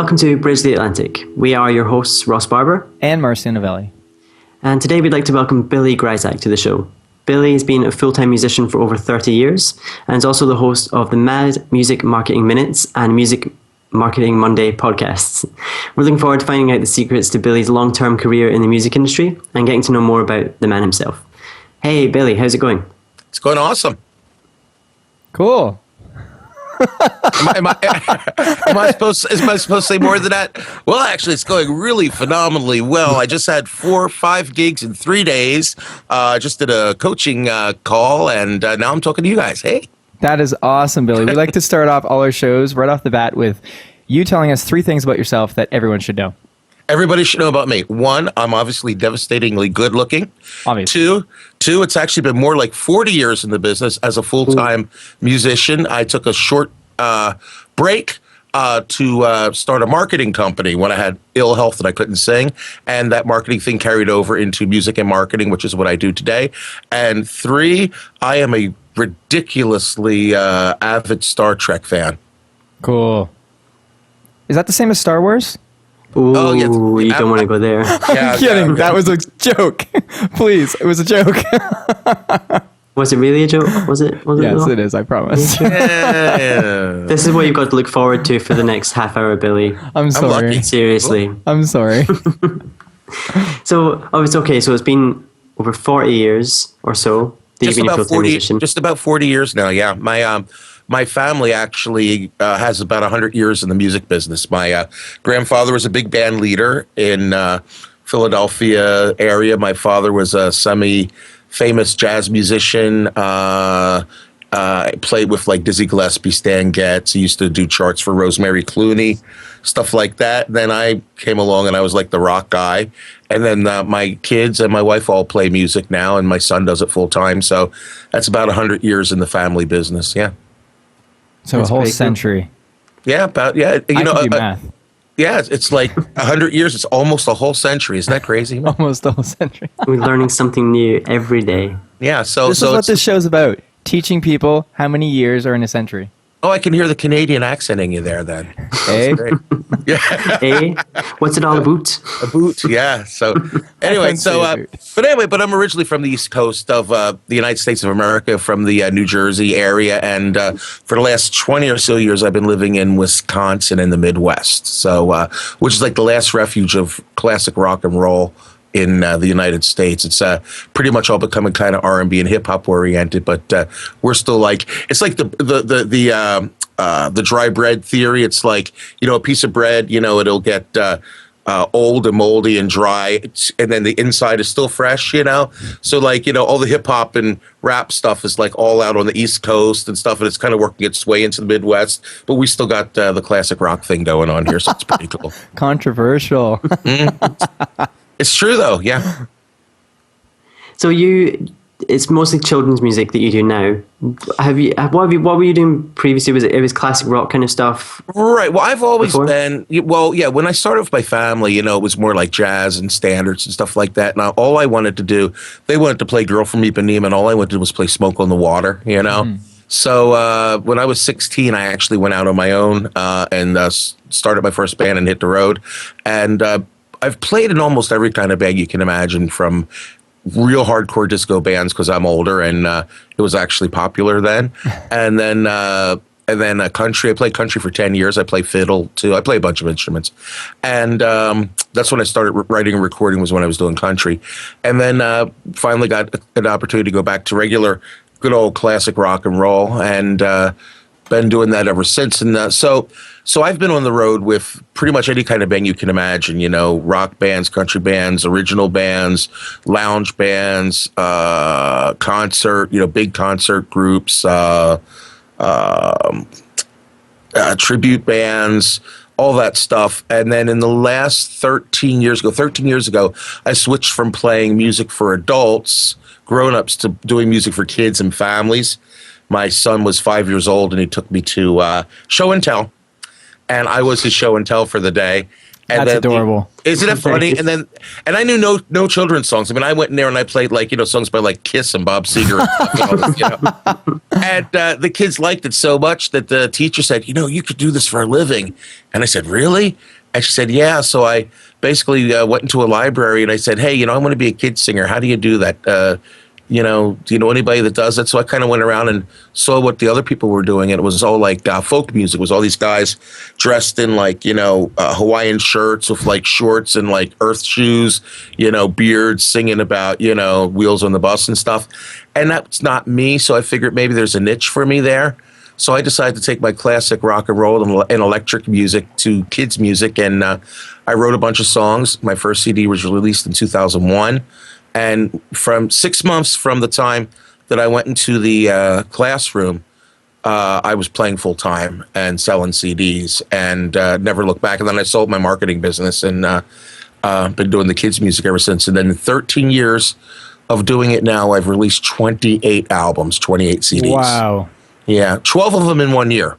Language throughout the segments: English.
welcome to Bridge the Atlantic. We are your hosts, Ross Barber and Marcia Novelli. And today we'd like to welcome Billy Grisack to the show. Billy has been a full-time musician for over 30 years and is also the host of the Mad Music Marketing Minutes and Music Marketing Monday podcasts. We're looking forward to finding out the secrets to Billy's long-term career in the music industry and getting to know more about the man himself. Hey, Billy, how's it going? It's going awesome. Cool. Am I supposed to say more than that? Well, actually, it's going really phenomenally well. I just had 4 or 5 gigs in 3 days. Just did a coaching call, and now I'm talking to you guys. Hey. That is awesome, Billy. We like to start off all our shows right off the bat with you telling us 3 things about yourself that everyone should know. Everybody should know about me. 1, I'm obviously devastatingly good looking. Obviously. 2, it's actually been more like 40 years in the business as a full-time musician. I took a short break to start a marketing company when I had ill health and I couldn't sing. And that marketing thing carried over into music and marketing, which is what I do today. And 3, I am a ridiculously avid Star Trek fan. Cool. Is that the same as Star Wars? Ooh, oh, yes. You don't want to go there. Yeah, I'm kidding. That was a joke. Please, it was a joke. Was it really a joke? Was it? Yes, it is. I promise. Yeah. This is what you've got to look forward to for the next half hour, Billy. I'm sorry. Seriously. I'm sorry. So, it's okay. So it's been over 40 years or so that you've been a full-time musician. Just about 40 years now, yeah. My family actually has about 100 years in the music business. My grandfather was a big band leader in Philadelphia area. My father was a semi-famous jazz musician. Played with like Dizzy Gillespie, Stan Getz. He used to do charts for Rosemary Clooney, stuff like that. Then I came along and I was like the rock guy. And then my kids and my wife all play music now, and my son does it full time. So that's about 100 years in the family business. Yeah. So that's a whole century. Cool. Yeah, about You know, can do math. Yeah, it's like 100 years. It's almost a whole century. Isn't that crazy? Almost a whole century. We're learning something new every day. Yeah. This is what this show's about. Teaching people how many years are in a century. Oh, I can hear the Canadian accent in you there then. Hey? Yeah. Hey? What's it all about? A boot, yeah. So anyway, but I'm originally from the East Coast of the United States of America, from the New Jersey area. And for the last 20 or so years, I've been living in Wisconsin in the Midwest. So, which is like the last refuge of classic rock and roll in the United States. It's pretty much all becoming kind of R&B and hip hop oriented, but we're still like, it's like the dry bread theory. It's like, you know, a piece of bread, you know, it'll get old and moldy and dry, and then the inside is still fresh, you know? So like, you know, all the hip hop and rap stuff is like all out on the East Coast and stuff, and it's kind of working its way into the Midwest, but we still got the classic rock thing going on here, so it's pretty cool. Controversial. It's true though, yeah. So it's mostly children's music that you do now. What were you doing previously? It was classic rock kind of stuff? Right. Well, I've always been, when I started with my family, you know, it was more like jazz and standards and stuff like that. And all I wanted to do, they wanted to play Girl from Ipanema, and all I wanted to do was play Smoke on the Water, you know? Mm. So when I was 16, I actually went out on my own and started my first band and hit the road. And I've played in almost every kind of band you can imagine, from real hardcore disco bands because I'm older and it was actually popular then, and then country. I played country for 10 years. I play fiddle too. I play a bunch of instruments, and that's when I started writing and recording, was when I was doing country, and then finally got an opportunity to go back to regular good old classic rock and roll, and been doing that ever since. And so I've been on the road with pretty much any kind of band you can imagine, you know, rock bands, country bands, original bands, lounge bands, concert, you know, big concert groups, tribute bands, all that stuff. And then in the last 13 years ago, I switched from playing music for adults, grown-ups, to doing music for kids and families. My son was 5 years old, and he took me to show and tell. And I was his show and tell for the day. And that's adorable. Isn't it funny? And I knew no children's songs. I mean, I went in there and I played, like, you know, songs by like Kiss and Bob Seger and stuff, you know. And the kids liked it so much that the teacher said, you know, you could do this for a living. And I said, really? And she said, yeah. So I basically went into a library and I said, hey, I want to be a kid singer. How do you do that? Do you know anybody that does it? So I kind of went around and saw what the other people were doing. And it was all like folk music. It was all these guys dressed in like, Hawaiian shirts with like shorts and like earth shoes, beards, singing about, Wheels on the Bus and stuff. And that's not me. So I figured maybe there's a niche for me there. So I decided to take my classic rock and roll and electric music to kids music. And I wrote a bunch of songs. My first CD was released in 2001. And from 6 months from the time that I went into the classroom, I was playing full time and selling CDs and never looked back. And then I sold my marketing business and been doing the kids music ever since. And then in 13 years of doing it now, I've released 28 albums, 28 CDs. Wow. Yeah, 12 of them in 1 year.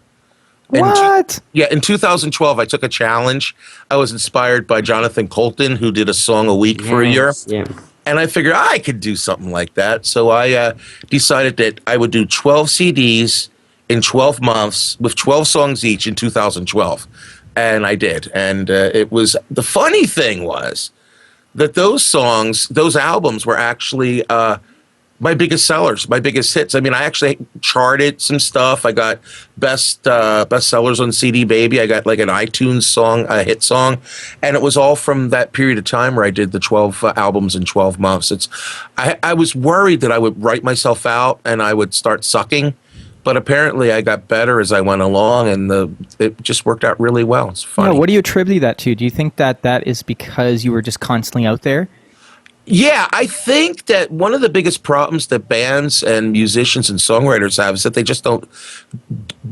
What? In 2012, I took a challenge. I was inspired by Jonathan Colton, who did a song a week for a year. Yeah. And I figured I could do something like that. So I decided that I would do 12 CDs in 12 months with 12 songs each in 2012. And I did. And it was, the funny thing was that those albums were actually my biggest sellers, my biggest hits. I mean, I actually charted some stuff. I got best sellers on CD Baby. I got like an iTunes song, a hit song, and it was all from that period of time where I did the 12 albums in 12 months. I was worried that I would write myself out and I would start sucking, but apparently I got better as I went along, and it just worked out really well. It's funny. Yeah, what do you attribute that to? Do you think that is because you were just constantly out there? Yeah, I think that one of the biggest problems that bands and musicians and songwriters have is that they just don't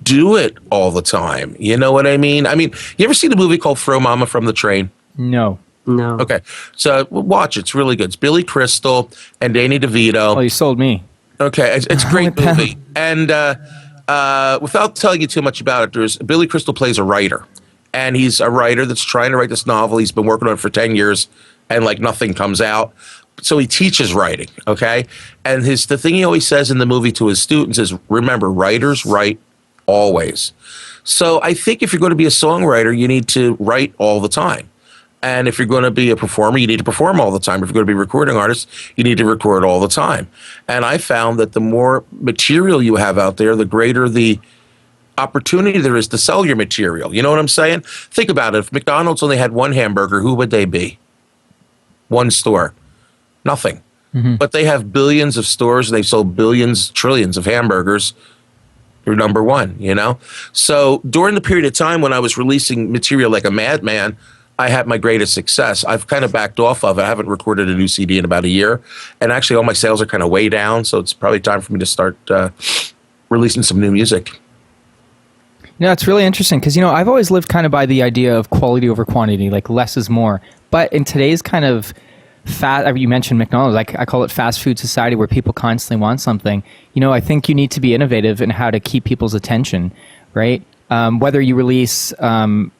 do it all the time. You know what I mean? I mean, you ever seen a movie called Throw Mama from the Train? No. Okay, so watch it. It's really good. It's Billy Crystal and Danny DeVito. Oh, you sold me. Okay, it's a great movie. And without telling you too much about it, Billy Crystal plays a writer. And he's a writer that's trying to write this novel. He's been working on it for 10 years. And like nothing comes out. So he teaches writing, okay? And the thing he always says in the movie to his students is, remember, writers write always. So I think if you're going to be a songwriter, you need to write all the time. And if you're going to be a performer, you need to perform all the time. If you're going to be a recording artist, you need to record all the time. And I found that the more material you have out there, the greater the opportunity there is to sell your material. You know what I'm saying? Think about it. If McDonald's only had one hamburger, who would they be? One store, nothing. Mm-hmm. But they have billions of stores. They've sold billions, trillions of hamburgers. They're number one, So during the period of time when I was releasing material like a madman, I had my greatest success. I've kind of backed off of it. I haven't recorded a new CD in about a year. And actually all my sales are kind of way down. So it's probably time for me to start releasing some new music. No, it's really interesting because, I've always lived kind of by the idea of quality over quantity, like less is more. But in today's kind of you mentioned McDonald's, I call it fast food society where people constantly want something. I think you need to be innovative in how to keep people's attention, right? Whether you release, a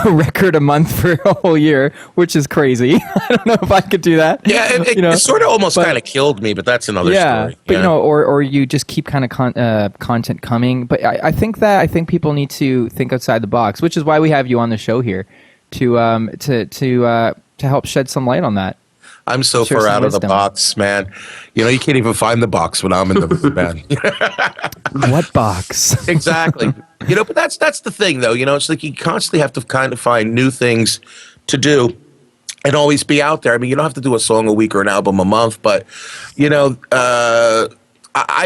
record a month for a whole year, which is crazy. I don't know if I could do that. Yeah, it sort of almost kind of killed me, but that's another story. But or you just keep kind of content coming. But I think people need to think outside the box, which is why we have you on the show here to help shed some light on that. I'm so far out of the box, man. You can't even find the box when I'm in the band. What box? Exactly. But that's the thing, though. It's like you constantly have to kind of find new things to do and always be out there. I mean, you don't have to do a song a week or an album a month, but I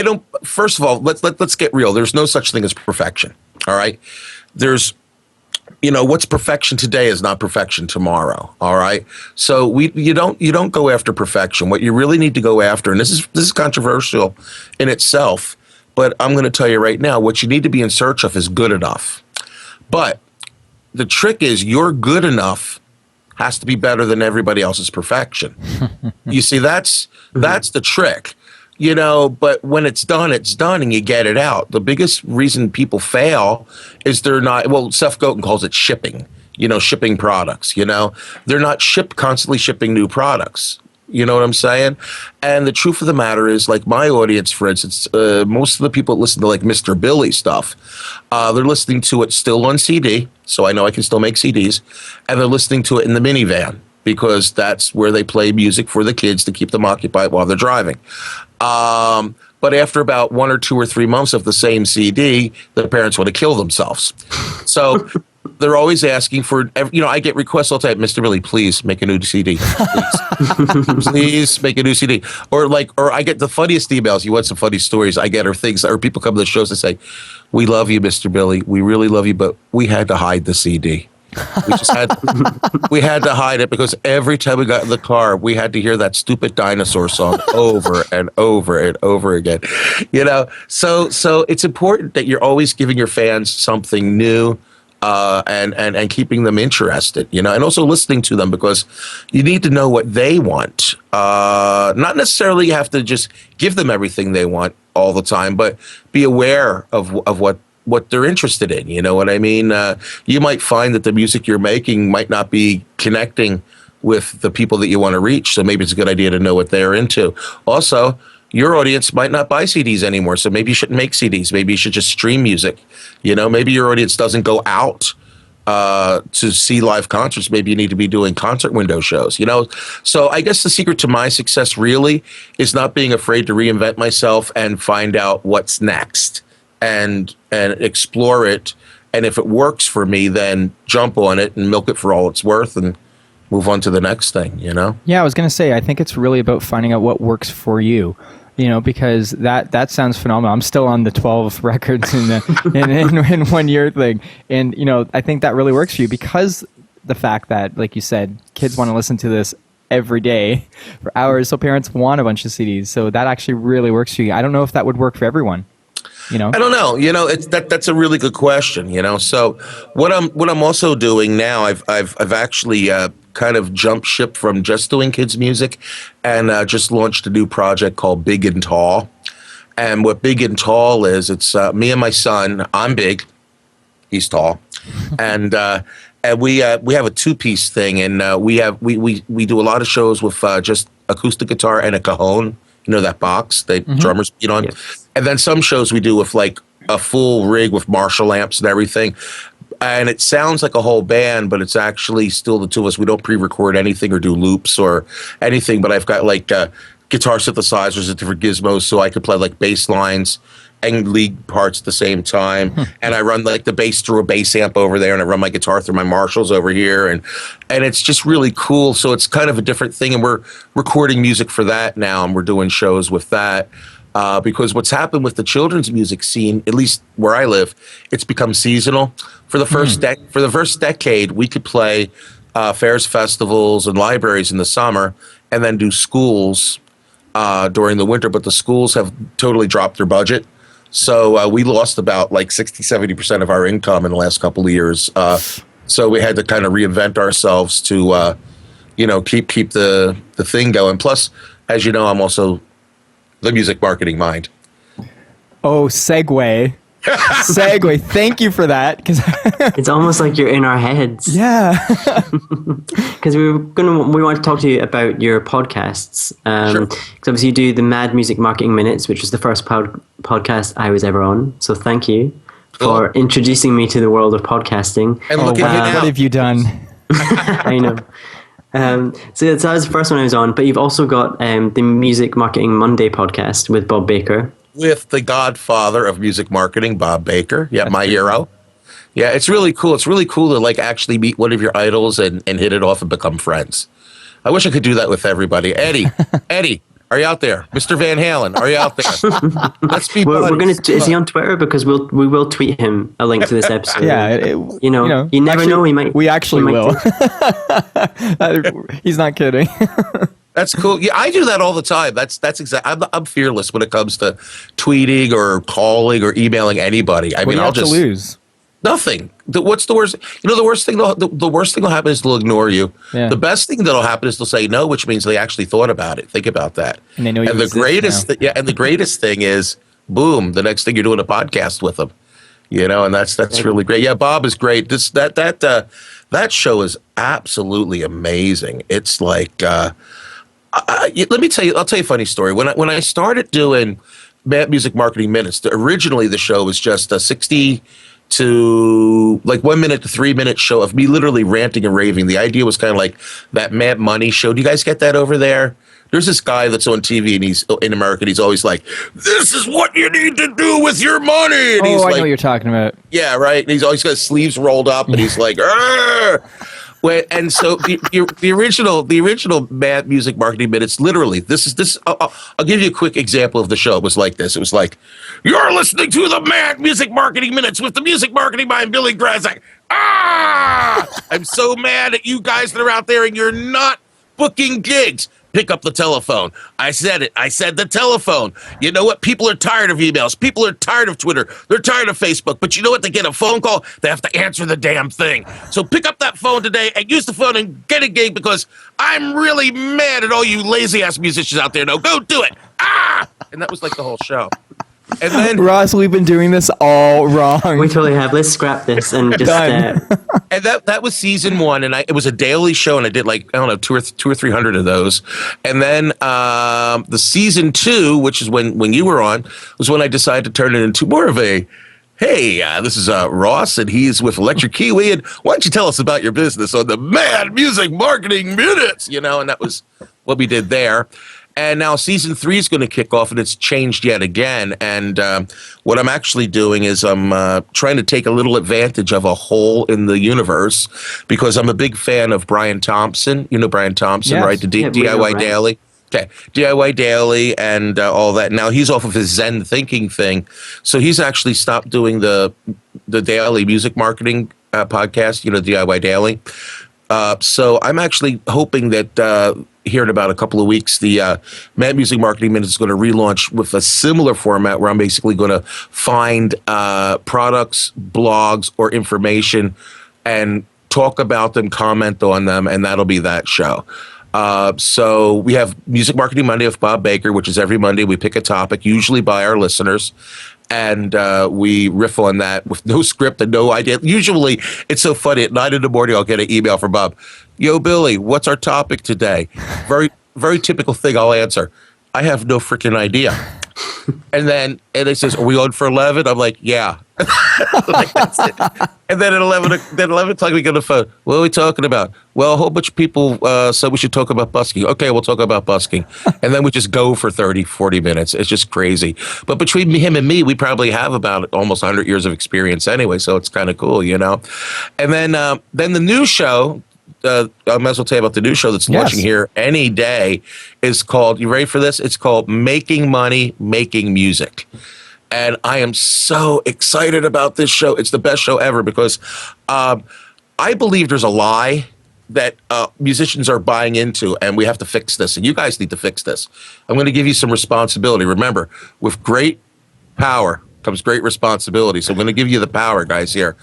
don't. First of all, let's get real. There's no such thing as perfection. All right. There's what's perfection today is not perfection tomorrow. All right. So you don't go after perfection. What you really need to go after, and this is controversial in itself, but I'm going to tell you right now, what you need to be in search of is good enough. But the trick is your good enough has to be better than everybody else's perfection. You see, that's the trick. But when it's done and you get it out. The biggest reason people fail is they're not, Seth Godin calls it shipping, shipping products, they're not constantly shipping new products. You know what I'm saying? And the truth of the matter is, like my audience, for instance, most of the people that listen to like Mr. Billy stuff, they're listening to it still on CD. So I know I can still make CDs. And they're listening to it in the minivan because that's where they play music for the kids to keep them occupied while they're driving. But after about 1 or 2 or 3 months of the same CD, the parents want to kill themselves. So they're always asking for, I get requests all the time, Mr. Billy, please make a new CD. Please. Please make a new CD. Or I get the funniest emails. You want some funny stories? I get or people come to the shows and say, we love you, Mr. Billy. We really love you, but we had to hide the CD. We had to hide it because every time we got in the car, we had to hear that stupid dinosaur song over and over and over again. So it's important that you're always giving your fans something new. And keeping them interested, and also listening to them because you need to know what they want. Not necessarily you have to just give them everything they want all the time, but be aware of what they're interested in. You know what I mean? You might find that the music you're making might not be connecting with the people that you want to reach. So maybe it's a good idea to know what they're into. Also, your audience might not buy CDs anymore, so maybe you shouldn't make CDs. Maybe you should just stream music. Maybe your audience doesn't go out to see live concerts. Maybe you need to be doing concert window shows. So I guess the secret to my success really is not being afraid to reinvent myself and find out what's next and explore it. And if it works for me, then jump on it and milk it for all it's worth and move on to the next thing. Yeah, I was going to say, I think it's really about finding out what works for you. Because that sounds phenomenal. I'm still on the 12 records in 1 year thing. And, I think that really works for you because the fact that, like you said, kids want to listen to this every day for hours. So parents want a bunch of CDs. So that actually really works for you. I don't know if that would work for everyone. I don't know. That's a really good question. So what I'm also doing now, I've actually kind of jumped ship from just doing kids music, and just launched a new project called Big and Tall. And what Big and Tall is, it's me and my son. I'm big, he's tall, and we have a 2-piece thing, and we do a lot of shows with just acoustic guitar and a cajon. That box that drummers beat on. Yes. And then some shows we do with like a full rig with Marshall amps and everything. And it sounds like a whole band, but it's actually still the two of us. We don't pre-record anything or do loops or anything, but I've got like guitar synthesizers and different gizmos so I could play like bass lines and lead parts at the same time. And I run like the bass through a bass amp over there, and I run my guitar through my Marshalls over here, and it's just really cool. So it's kind of a different thing, and we're recording music for that now, and we're doing shows with that. Because what's happened with the children's music scene, at least where I live, it's become seasonal. For the first decade, we could play fairs, festivals, and libraries in the summer, and then do schools during the winter. But the schools have totally dropped their budget. So we lost about like 60-70% of our income in the last couple of years. So we had to kind of reinvent ourselves to, keep the thing going. Plus, as you know, I'm also the music marketing mind. Oh, segue. Thank you for that. It's almost like you're in our heads. Yeah. Because we want to talk to you about your podcasts. Sure. Because obviously you do the Mad Music Marketing Minutes, which was the first podcast I was ever on. So thank you for introducing me to the world of podcasting. And look at you now. What have you done? I know. So that was the first one I was on, but you've also got the Music Marketing Monday podcast with Bob Baker. With the godfather of music marketing, Bob Baker. Yeah, my hero. Yeah, it's really cool. It's really cool to like actually meet one of your idols and hit it off and become friends. I wish I could do that with everybody. Eddie, are you out there? Mr. Van Halen, are you out there? Let's be buddies. Is he on Twitter? Because we will tweet him a link to this episode. Yeah, you never know. We actually will. He's not kidding. That's cool. Yeah, I do that all the time. That's exactly. I'm fearless when it comes to tweeting or calling or emailing anybody. I'll just lose nothing. What's the worst? The worst thing. The worst thing will happen is they'll ignore you. Yeah. The best thing that'll happen is they'll say no, which means they actually thought about it. Think about that. And they know. And the greatest thing is, boom! The next thing you're doing a podcast with them. And that's really great. Yeah, Bob is great. That show is absolutely amazing. It's like. Let me tell you. I'll tell you a funny story. When I started doing Mad Music Marketing Minutes, originally the show was just a 60 to like 1 minute to 3 minute show of me literally ranting and raving. The idea was kind of like that Mad Money show. Do you guys get that over there? There's this guy that's on TV and he's in America. And he's always like, "This is what you need to do with your money." And I he's know like, what you're talking about. yeah, right. And he's always got his sleeves rolled up, and he's like, "Arr!" And so the original Mad Music Marketing Minutes, literally, this. I'll give you a quick example of the show. It was like this. It was like, "You're listening to the Mad Music Marketing Minutes with the music marketing by Billy Grisack. I'm so mad at you guys that are out there and you're not booking gigs. Pick up the telephone." I said it. I said the telephone. You know what? People are tired of emails. People are tired of Twitter. They're tired of Facebook. But you know what? They get a phone call. They have to answer the damn thing. So pick up that phone today and use the phone and get a gig because I'm really mad at all you lazy ass musicians out there. No, go do it. And that was like the whole show. And then Ross, we've been doing this all wrong. We totally have. Let's scrap this and just. And that was season 1, and it was a daily show, and I did like I don't know 200 or 300 of those. And then the season 2, which is when you were on, was when I decided to turn it into more of a, "Hey, this is Ross, and he's with Electric Kiwi, and why don't you tell us about your business on the Mad Music Marketing Minutes?" You know, and that was what we did there. And now season 3 is going to kick off, and it's changed yet again. And what I'm actually doing is I'm trying to take a little advantage of a hole in the universe because I'm a big fan of Brian Thompson. You know Brian Thompson, yes. Right? The DIY Daily. Okay, DIY Daily and all that. Now he's off of his Zen thinking thing, so he's actually stopped doing the daily music marketing podcast. You know, DIY Daily. So I'm actually hoping that here in about a couple of weeks, the Mad Music Marketing Minute is going to relaunch with a similar format where I'm basically going to find products, blogs, or information and talk about them, comment on them, and that'll be that show. So we have Music Marketing Monday with Bob Baker, which is every Monday. We pick a topic, usually by our listeners, and we riff on that with no script and no idea. Usually, it's so funny. At 9 in the morning, I'll get an email from Bob. "Yo, Billy, what's our topic today?" Very, very typical thing I'll answer. "I have no freaking idea." And they says, "Are we on for 11?" I'm like, "Yeah." Like, that's it. And then at 11 o'clock, we get on the phone. "What are we talking about?" "Well, a whole bunch of people said we should talk about busking." "Okay, we'll talk about busking." And then we just go for 30, 40 minutes. It's just crazy. But between him and me, we probably have about almost 100 years of experience anyway, so it's kind of cool, you know? And then the new show, I might as well tell you about the new show that's launching here any day, is called, you ready for this? It's called Making Money, Making Music. And I am so excited about this show. It's the best show ever because I believe there's a lie that musicians are buying into, and we have to fix this. And you guys need to fix this. I'm going to give you some responsibility. Remember, with great power comes great responsibility. So I'm going to give you the power, guys, here.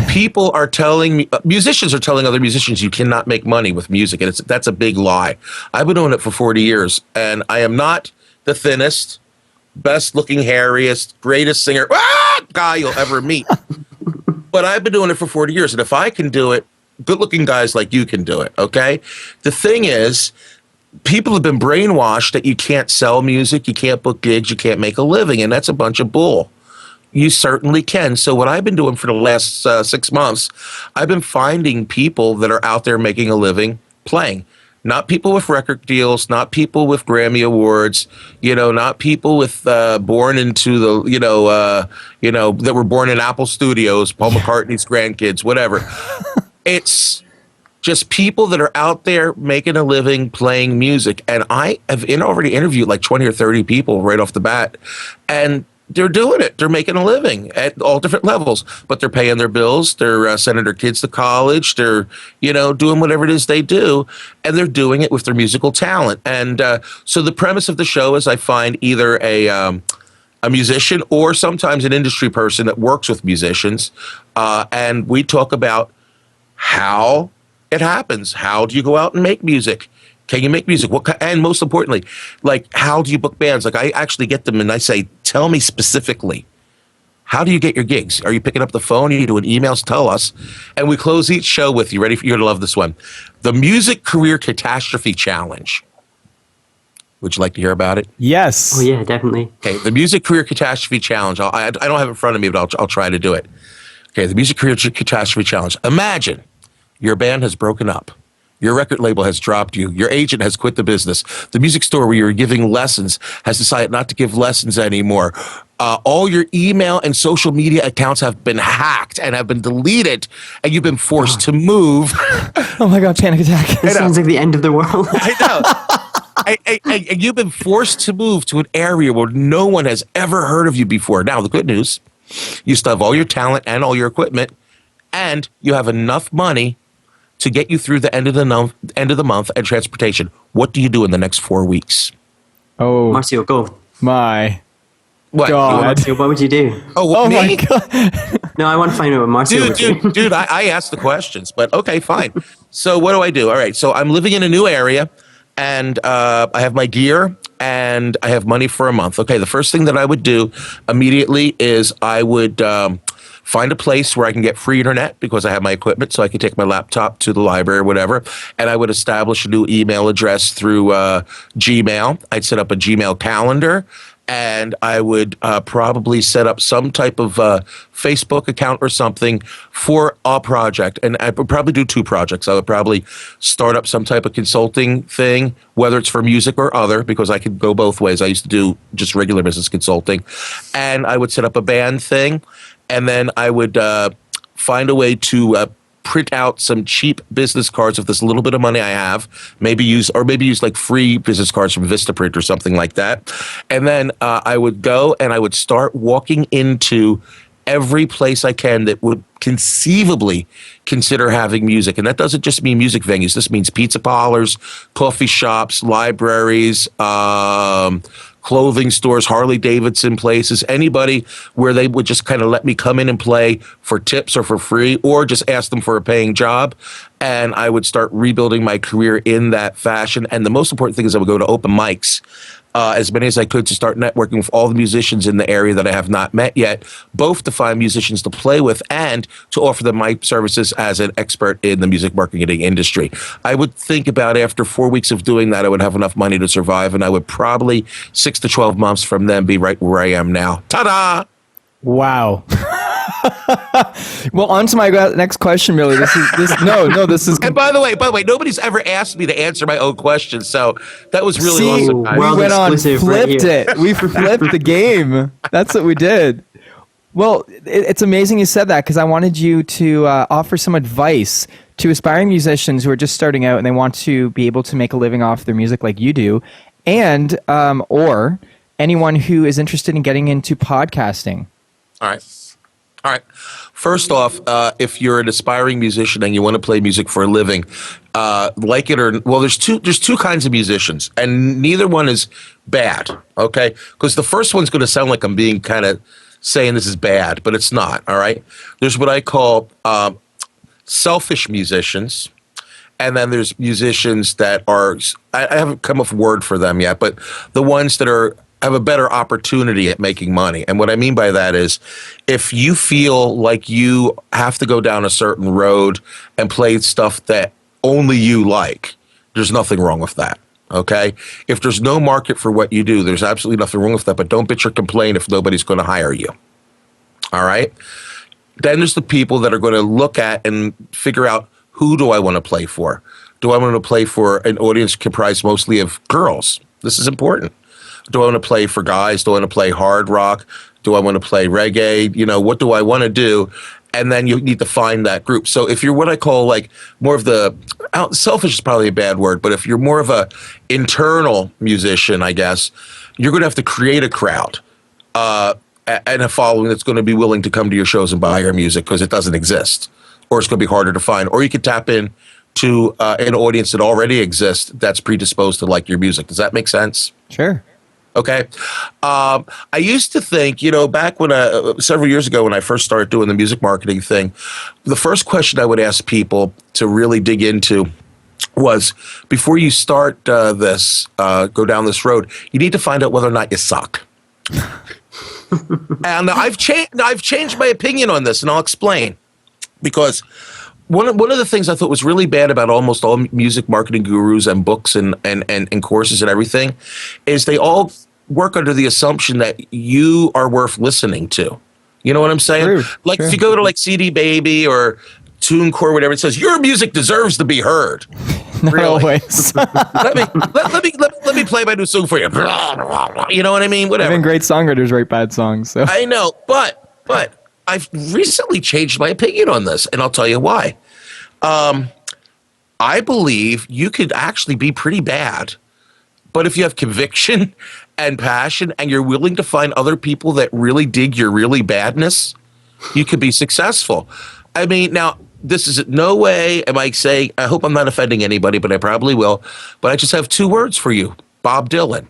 People are telling me, musicians are telling other musicians you cannot make money with music, and that's a big lie. I've been doing it for 40 years, and I am not the thinnest, best-looking, hairiest, greatest singer guy you'll ever meet. But I've been doing it for 40 years, and if I can do it, good-looking guys like you can do it, okay? The thing is, people have been brainwashed that you can't sell music, you can't book gigs, you can't make a living, and that's a bunch of bull. You certainly can. So what I've been doing for the last 6 months, I've been finding people that are out there making a living playing. Not people with record deals, not people with Grammy Awards, not people with born into the, that were born in Apple Studios, Paul McCartney's grandkids, whatever. It's just people that are out there making a living playing music. And I have already interviewed like 20 or 30 people right off the bat. And they're doing it. They're making a living at all different levels, but they're paying their bills. They're sending their kids to college. They're, doing whatever it is they do, and they're doing it with their musical talent. And so the premise of the show is I find either a musician or sometimes an industry person that works with musicians, and we talk about how it happens. How do you go out and make music? Can you make music? And most importantly, like, how do you book bands? Like, I actually get them and I say, tell me specifically, how do you get your gigs? Are you picking up the phone? Are you doing emails? Tell us. And we close each show with, you're going to love this one, the Music Career Catastrophe Challenge. Would you like to hear about it? Yes. Oh yeah, definitely. Okay, the Music Career Catastrophe Challenge. I don't have it in front of me, but I'll try to do it. Okay, the Music Career Catastrophe Challenge. Imagine your band has broken up. Your record label has dropped you. Your agent has quit the business. The music store where you were giving lessons has decided not to give lessons anymore. All your email and social media accounts have been hacked and have been deleted, and you've been forced to move. Oh my God, panic attack. This sounds like the end of the world. I know. And you've been forced to move to an area where no one has ever heard of you before. Now, the good news, you still have all your talent and all your equipment, and you have enough money to get you through the end of the month and transportation. What do you do in the next 4 weeks? Oh, Marcio, go. my What? God. Marcio, what would you do? Oh Me? my God. No, I want to find out what Marcio would do. Dude, I asked the questions, but okay, fine. So what do I do? All right, so I'm living in a new area, and I have my gear, and I have money for a month. Okay, the first thing that I would do immediately is I would find a place where I can get free internet because I have my equipment, so I can take my laptop to the library or whatever, and I would establish a new email address through Gmail. I'd set up a Gmail calendar, and I would probably set up some type of Facebook account or something for a project. And I would probably do 2 projects. I would probably start up some type of consulting thing, whether it's for music or other, because I could go both ways. I used to do just regular business consulting. And I would set up a band thing, and then I would find a way to print out some cheap business cards with this little bit of money I have, maybe use like free business cards from Vistaprint or something like that. And then I would go and I would start walking into every place I can that would conceivably consider having music. And that doesn't just mean music venues. This means pizza parlors, coffee shops, libraries, clothing stores, Harley Davidson places, anybody where they would just kind of let me come in and play for tips or for free, or just ask them for a paying job. And I would start rebuilding my career in that fashion. And the most important thing is I would go to open mics, as many as I could, to start networking with all the musicians in the area that I have not met yet, both to find musicians to play with and to offer them my services as an expert in the music marketing industry. I would think about after 4 weeks of doing that, I would have enough money to survive, and I would probably 6 to 12 months from then be right where I am now. Ta-da! Wow. Well, on to my next question, Billy. This is. And by the way, nobody's ever asked me to answer my own questions, so that was really awesome. We World went on, exclusive flipped right here. it. We flipped the game. That's what we did. Well, it's amazing you said that, because I wanted you to offer some advice to aspiring musicians who are just starting out and they want to be able to make a living off their music like you do, and or anyone who is interested in getting into podcasting. All right. First off, if you're an aspiring musician and you want to play music for a living, like it or well, there's two kinds of musicians, and neither one is bad. Okay, because the first one's going to sound like I'm being kind of saying this is bad, but it's not. All right. There's what I call selfish musicians, and then there's musicians that are I haven't come up with a word for them yet, but the ones that have a better opportunity at making money. And what I mean by that is, if you feel like you have to go down a certain road and play stuff that only you like, there's nothing wrong with that. Okay? If there's no market for what you do, there's absolutely nothing wrong with that, but don't bitch or complain if nobody's going to hire you. All right? Then there's the people that are going to look at and figure out, who do I want to play for? Do I want to play for an audience comprised mostly of girls? This is important. Do I want to play for guys? Do I want to play hard rock? Do I want to play reggae? You know, what do I want to do? And then you need to find that group. So if you're what I call like more of the selfish is probably a bad word, but if you're more of a internal musician, I guess, you're going to have to create a crowd and a following that's going to be willing to come to your shows and buy your music, because it doesn't exist, or it's going to be harder to find. Or you could tap in to an audience that already exists that's predisposed to like your music. Does that make sense? Sure. Okay. I used to think, back when several years ago when I first started doing the music marketing thing, the first question I would ask people to really dig into was, before you start go down this road, you need to find out whether or not you suck. And I've changed my opinion on this, and I'll explain. Because one of the things I thought was really bad about almost all music marketing gurus and books and courses and everything is they all work under the assumption that you are worth listening to. You know what I'm saying? True, like true. if you go to like CD Baby or TuneCore, whatever, it says your music deserves to be heard. Not Really? always. let me play my new song for you. You know what I mean? Whatever. Even great songwriters write bad songs. So. I know, but I've recently changed my opinion on this, and I'll tell you why. I believe you could actually be pretty bad, but if you have conviction and passion, and you're willing to find other people that really dig your really badness, you could be successful. I mean, now, this is no way am I saying, I hope I'm not offending anybody, but I probably will, but I just have 2 words for you, Bob Dylan.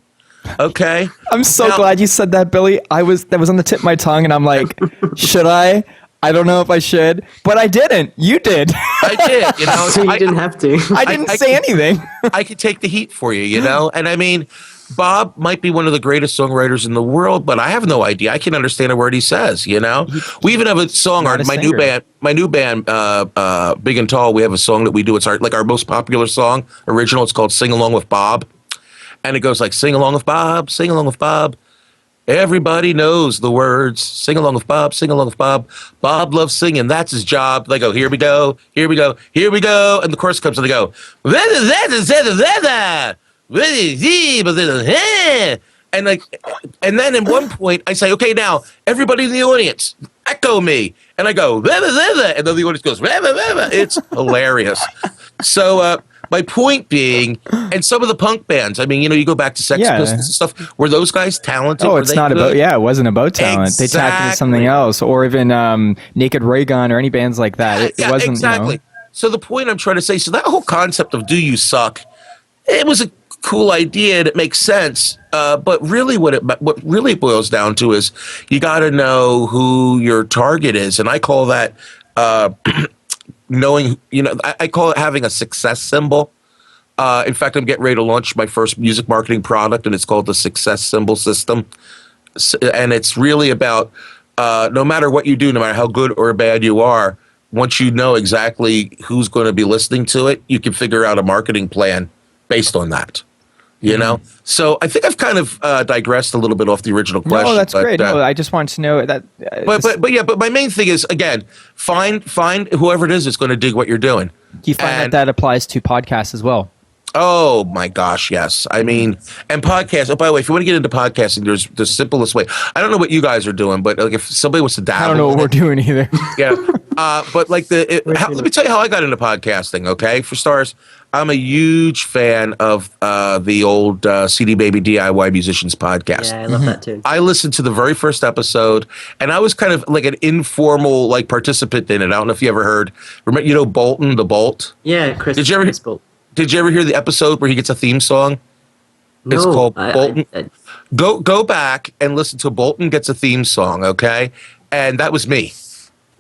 Okay? I'm so glad you said that, Billy. That was on the tip of my tongue, and I'm like, should I? I don't know if I should, but I didn't. You did. I did, you know. So you didn't have to. I didn't say anything. I could take the heat for you, you know? And I mean, Bob might be one of the greatest songwriters in the world, but I have no idea. I can understand a word he says, you know? We even have a song, my new band, Big and Tall, we have a song that we do. It's our most popular song, original. It's called Sing Along with Bob. And it goes like, sing along with Bob, sing along with Bob. Everybody knows the words. Sing along with Bob, sing along with Bob. Bob loves singing. That's his job. They go, here we go, here we go, here we go. And the chorus comes and they go, and then at one point I say, okay, now everybody in the audience, echo me. And I go, and then the audience goes, it's hilarious. So, my point being, and some of the punk bands, I mean, you know, you go back to Sex Pistols and stuff, were those guys talented? Oh, it's not about, it wasn't about talent. Exactly. They tapped into something else, or even Naked Ray Gun or any bands like that. It wasn't, exactly. You know. So the point I'm trying to say, so that whole concept of do you suck, it was a cool idea and it makes sense. But really what really boils down to is you got to know who your target is. And I call that, knowing, you know, I call it having a success symbol. In fact, I'm getting ready to launch my first music marketing product, and it's called the Success Symbol System. And it's really about no matter what you do, no matter how good or bad you are, once you know exactly who's going to be listening to it, you can figure out a marketing plan based on that. You know, so I think I've kind of digressed a little bit off the original question. No, that's great. No, I just wanted to know that. But my main thing is, again, find whoever it is that's going to dig what you're doing. Do you find that applies to podcasts as well? Oh my gosh, yes. I mean, and podcasts. Oh, by the way, if you want to get into podcasting, there's the simplest way. I don't know what you guys are doing, but like if somebody wants to dabble, I don't know what we're doing either. Yeah, but like let me tell you how I got into podcasting. Okay, for stars, I'm a huge fan of the old CD Baby DIY Musicians podcast. Yeah, I love that too. I listened to the very first episode, and I was kind of like an informal like participant in it. I don't know if you ever heard. Remember, you know, Bolton, the Bolt. Yeah, Chris. Did you ever? Chris Bolt. Did you ever hear the episode where he gets a theme song? No, It's called Bolton. Go back and listen to Bolton Gets a Theme Song, okay? And that was me.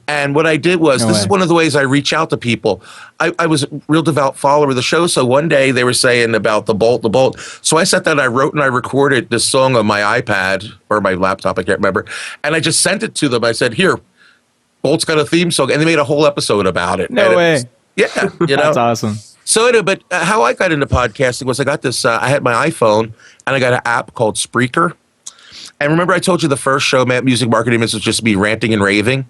And what I did was, this is one of the ways I reach out to people. I was a real devout follower of the show, so one day they were saying about the Bolt. So I sat down, I wrote and I recorded this song on my iPad or my laptop, I can't remember. And I just sent it to them. I said, here, Bolt's got a theme song. And they made a whole episode about it. No way. Yeah, you know? That's awesome. So anyway, but how I got into podcasting was I got this, I had my iPhone and I got an app called Spreaker. And remember I told you the first show, Music Marketing Minutes, was just me ranting and raving.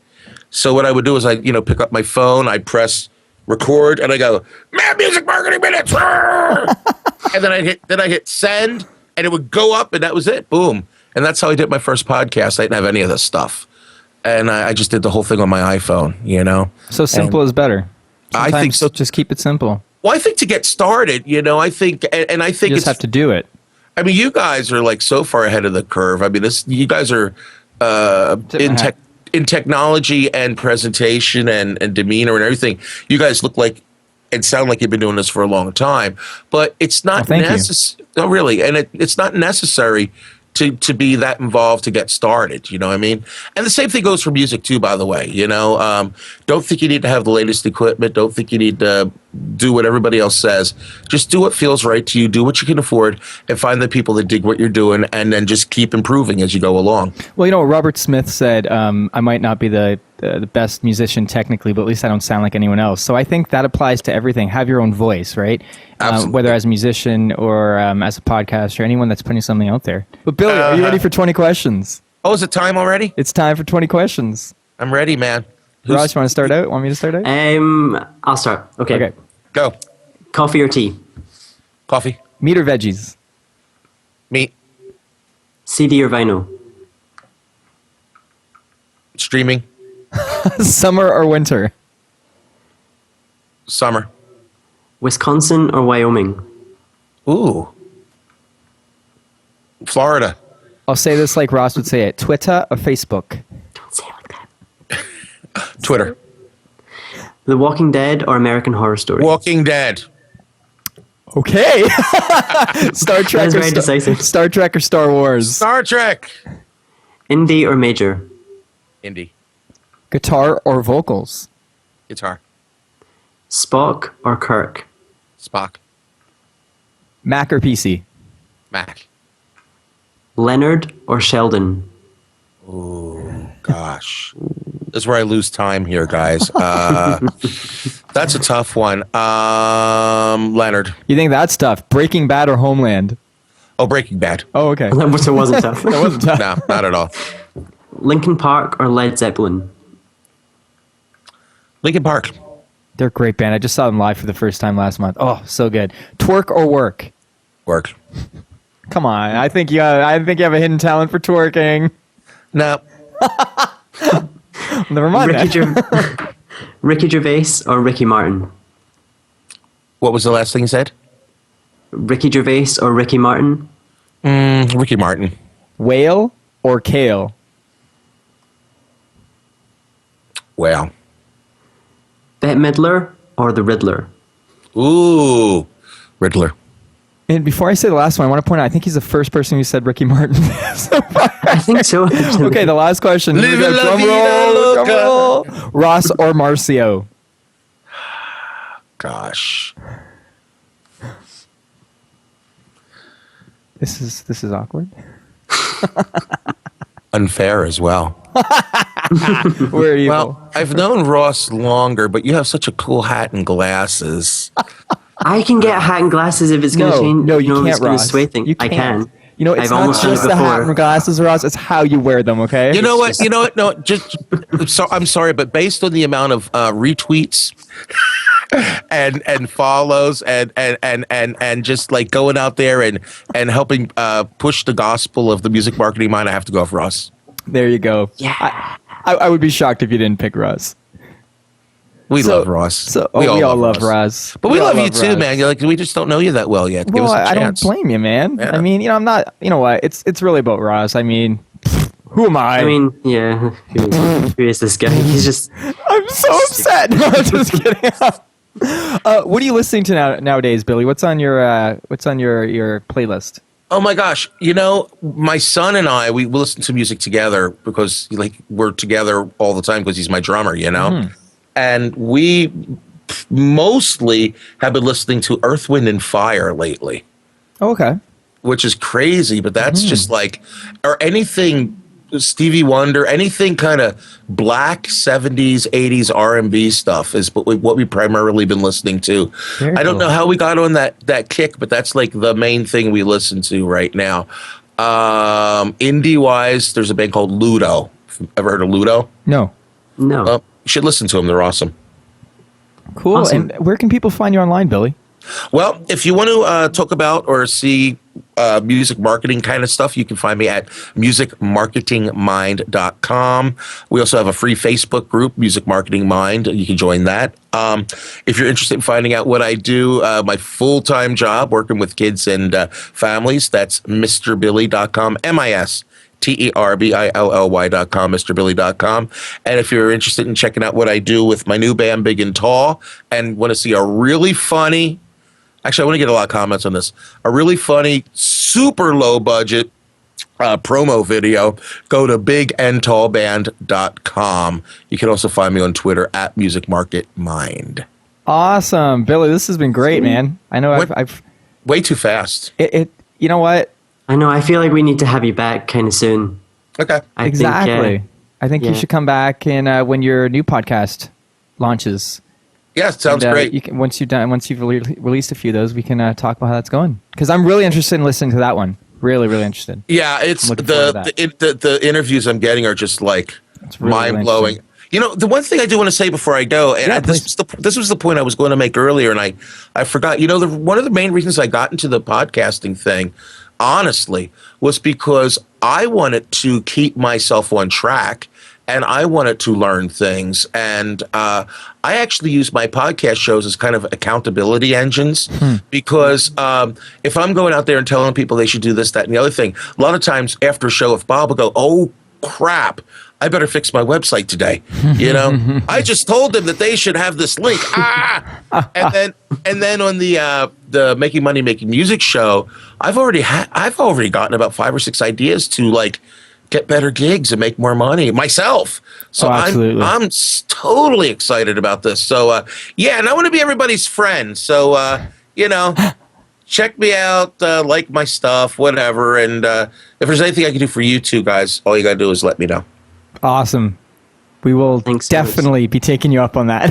So what I would do is I, pick up my phone, I press record and I go, Mad Music Marketing Minutes. And then I hit send and it would go up and that was it. Boom. And that's how I did my first podcast. I didn't have any of this stuff. And I just did the whole thing on my iPhone, So simple is better. Sometimes I think so. Just keep it simple. Well, I think to get started, I think, and I think you just have to do it. I mean, you guys are like so far ahead of the curve. I mean, you guys are in technology and presentation and demeanor and everything. You guys look like and sound like you've been doing this for a long time, but it's not necessary. No, really, and it's not necessary to be that involved to get started, you know what I mean? And the same thing goes for music too, by the way, don't think you need to have the latest equipment. Don't think you need to do what everybody else says. Just do what feels right to you, do what you can afford, and find the people that dig what you're doing, and then just keep improving as you go along. Well, Robert Smith said, I might not be the the best musician technically, but at least I don't sound like anyone else. So I think that applies to everything. Have your own voice, right? Whether as a musician or as a podcaster, anyone that's putting something out there. But Billy, are you ready for 20 questions? Oh, is it time already? It's time for 20 questions. I'm ready, man. Ross, you want to start out? Want me to start out? I'll start. Okay. Go. Coffee or tea? Coffee. Meat or veggies? Meat. CD or vinyl? Streaming. Summer or winter? Summer. Wisconsin or Wyoming? Ooh. Florida. I'll say this like Ross would say it. Twitter or Facebook? Don't say it like that. Twitter. The Walking Dead or American Horror Story? Walking Dead. Okay. Star Trek. That is very decisive. Star Trek or Star Wars? Star Trek. Indie or major? Indie. Guitar or vocals? Guitar. Spock or Kirk? Spock. Mac or PC? Mac. Leonard or Sheldon? Oh, gosh. This is where I lose time here, guys. That's a tough one. Leonard. You think that's tough? Breaking Bad or Homeland? Oh, Breaking Bad. Oh, okay. That wasn't tough. That wasn't tough. No, not at all. Linkin Park or Led Zeppelin? Linkin Park. They're a great band. I just saw them live for the first time last month. Oh, so good. Twerk or work? Work. Come on. I think you have a hidden talent for twerking. No. Never mind. Ricky Gervais or Ricky Martin? What was the last thing you said? Ricky Gervais or Ricky Martin? Ricky Martin. Whale or kale? Well. Bette Midler or the Riddler? Ooh. Riddler. And before I say the last one, I want to point out, I think he's the first person who said Ricky Martin. I think so. Okay, the last question. Here we go. Drum roll. Ross or Marcio? Gosh. This is awkward. Unfair as well. We're evil. Well, I've known Ross longer, but you have such a cool hat and glasses. I can get a hat and glasses if it's going to change. No, you can't, it's Ross. Sway things. You I can't. can. You know, it's I've not almost just done it the hat before. and glasses, Ross. It's how you wear them, okay? You know what? No, just so I'm sorry, but based on the amount of retweets and follows and just like going out there and helping push the gospel of the music marketing mind, I have to go for Ross. There you go. Yeah. I would be shocked if you didn't pick Ross. We love Ross. We all love Ross. But we love you too, man. You're like, we just don't know you that well yet. Give us a I don't chance. blame you, man. Yeah. I mean, I'm not. You know what? It's really about Ross. I mean, who am I? I mean, yeah. Who is this guy? He's just. I'm so upset. No, I'm just kidding. What are you listening to nowadays, Billy? What's on your playlist? Oh my gosh! You know, my son and I we listen to music together because we're together all the time because he's my drummer. You know. And we mostly have been listening to Earth, Wind, and Fire lately. Oh, okay. Which is crazy, but that's just or anything Stevie Wonder, anything kind of black 70s, 80s R&B stuff is what we've primarily been listening to. I don't know how we got on that kick, but that's like the main thing we listen to right now. Indie-wise, there's a band called Ludo. Ever heard of Ludo? No. No. You should listen to them. They're awesome. Cool. Awesome. And where can people find you online, Billy? Well, if you want to talk about or see music marketing kind of stuff, you can find me at musicmarketingmind.com. We also have a free Facebook group, Music Marketing Mind. You can join that. If you're interested in finding out what I do, my full-time job working with kids and families, that's MrBilly.com, MISTERBILLY.com, MrBilly.com. And if you're interested in checking out what I do with my new band, Big and Tall, and want to see a really funny, actually, I want to get a lot of comments on this, a really funny, super low budget promo video, go to bigandtallband.com. You can also find me on Twitter at MusicMarketMind. Awesome. Billy, this has been great, man. I know I've way too fast. You know what? I know. I feel like we need to have you back kind of soon. Okay. Exactly. I think you should come back and when your new podcast launches. Yeah, sounds great. You can, once you've released a few of those, we can talk about how that's going. Because I'm really interested in listening to that one. Really, really interested. Yeah, it's the interviews I'm getting are just like really mind blowing. You know, the one thing I do want to say before I go, and this was the point I was going to make earlier, and I forgot. You know, one of the main reasons I got into the podcasting thing, honestly, was because I wanted to keep myself on track. And I wanted to learn things. And I actually use my podcast shows as kind of accountability engines because if I'm going out there and telling people they should do this, that, and the other thing, a lot of times after a show, if Bob will go, oh, crap, I better fix my website today. You know, I just told them that they should have this link. And then on the Making Money, Making Music show, I've already gotten about 5 or 6 ideas to like get better gigs and make more money myself. So I'm totally excited about this. So and I want to be everybody's friend. So you know, check me out, like my stuff, whatever. And if there's anything I can do for you two guys, all you gotta do is let me know. Awesome. We will definitely be taking you up on that.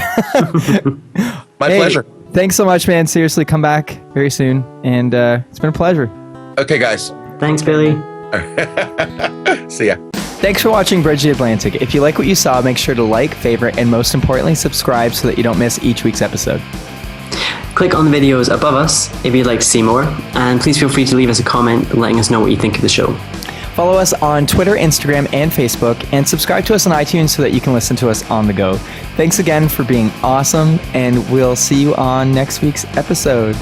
My pleasure. Thanks so much, man. Seriously, come back very soon. And it's been a pleasure. Okay, guys. Thanks, Billy. See ya. Thanks for watching Bridge the Atlantic. If you like what you saw, make sure to like, favorite, and most importantly, subscribe so that you don't miss each week's episode. Click on the videos above us if you'd like to see more, and please feel free to leave us a comment letting us know what you think of the show. Follow us on Twitter, Instagram, and Facebook, and subscribe to us on iTunes so that you can listen to us on the go. Thanks again for being awesome, and we'll see you on next week's episode.